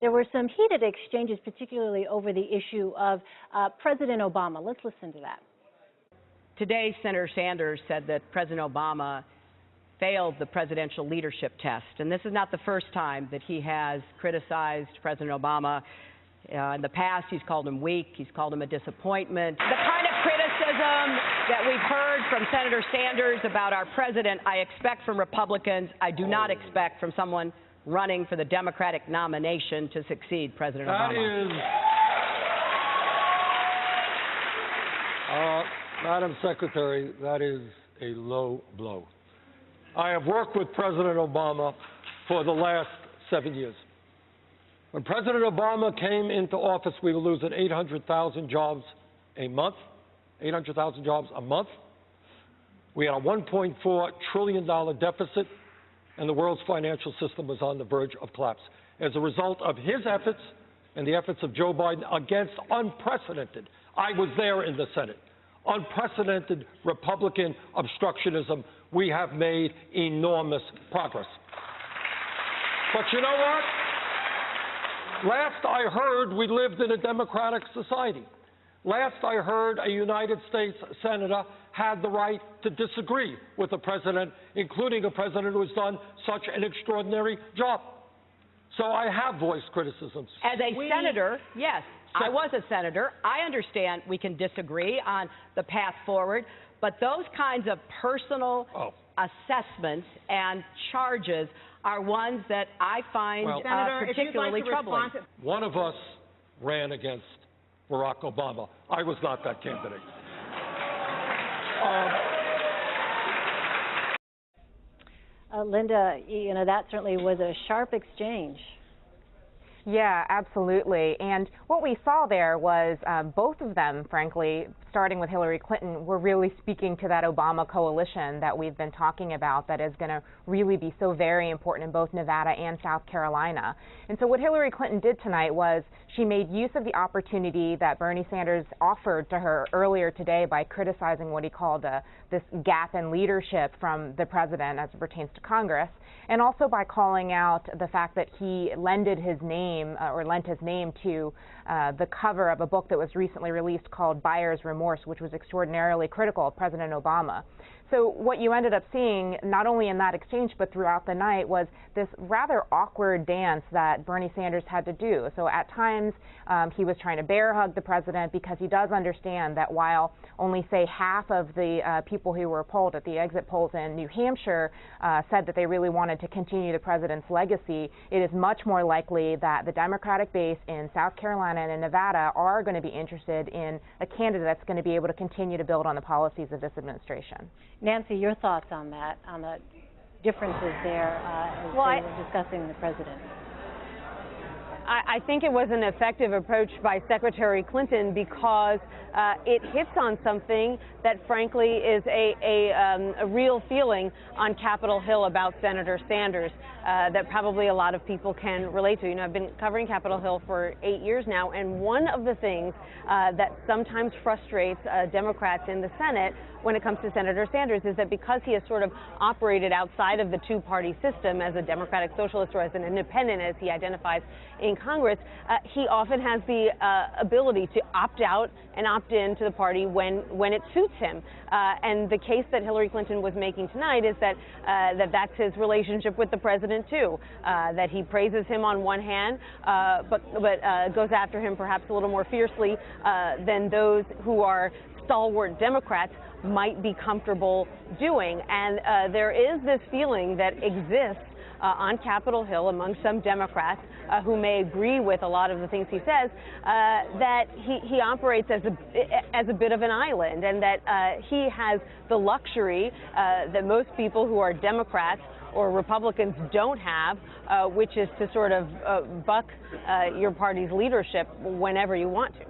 There were some heated exchanges, particularly over the issue of President Obama. Let's listen to that. Today, Senator Sanders said that President Obama failed the presidential leadership test. And this is not the first time that he has criticized President Obama. In the past, he's called him weak. He's called him a disappointment. The kind of criticism that we've heard from Senator Sanders about our president, I expect from Republicans. I do not expect from someone running for the Democratic nomination to succeed President Obama. Madam Secretary, that is a low blow. I have worked with President Obama for the last 7 years. When President Obama came into office, we were losing 800,000 jobs a month, 800,000 jobs a month. We had a $1.4 trillion deficit, and the world's financial system was on the verge of collapse. As a result of his efforts and the efforts of Joe Biden against unprecedented, I was there in the Senate, unprecedented Republican obstructionism, we have made enormous progress. But you know what? Last I heard, we lived in a democratic society. Last I heard, a United States senator had the right to disagree with the president, including a president who has done such an extraordinary job. So I have voiced criticisms. As a senator, yes, I was a senator. I understand we can disagree on the path forward, but those kinds of personal assessments and charges are ones that I find particularly troubling. One of us ran against Barack Obama. I was not that candidate. Linda, you know, that certainly was a sharp exchange. Yeah, absolutely. And what we saw there was both of them, frankly, starting with Hillary Clinton, were really speaking to that Obama coalition that we've been talking about that is going to really be so very important in both Nevada and South Carolina. And so what Hillary Clinton did tonight was she made use of the opportunity that Bernie Sanders offered to her earlier today by criticizing what he called this gap in leadership from the president as it pertains to Congress, and also by calling out the fact that he lent his name to the cover of a book that was recently released called Buyer's Remorse, which was extraordinarily critical of President Obama. So what you ended up seeing, not only in that exchange but throughout the night, was this rather awkward dance that Bernie Sanders had to do. So at times he was trying to bear hug the president because he does understand that while only, say, half of the people who were polled at the exit polls in New Hampshire said that they really wanted to continue the president's legacy, it is much more likely that the Democratic base in South Carolina and in Nevada are going to be interested in a candidate that's going to be able to continue to build on the policies of this administration. Nancy, your thoughts on that, on the differences there as they were discussing the president? I think it was an effective approach by Secretary Clinton because it hits on something that, frankly, is a real feeling on Capitol Hill about Senator Sanders that probably a lot of people can relate to. You know, I've been covering Capitol Hill for 8 years now, and one of the things that sometimes frustrates Democrats in the Senate when it comes to Senator Sanders is that because he has sort of operated outside of the two-party system as a Democratic Socialist or as an independent, as he identifies in Congress, he often has the ability to opt out and opt in to the party when it suits him. And the case that Hillary Clinton was making tonight is that that's his relationship with the president, too, that he praises him on one hand, but goes after him perhaps a little more fiercely than those who are stalwart Democrats might be comfortable doing. And there is this feeling that exists on Capitol Hill among some Democrats who may agree with a lot of the things he says, that he operates as a bit of an island, and that he has the luxury that most people who are Democrats or Republicans don't have, which is to sort of buck your party's leadership whenever you want to.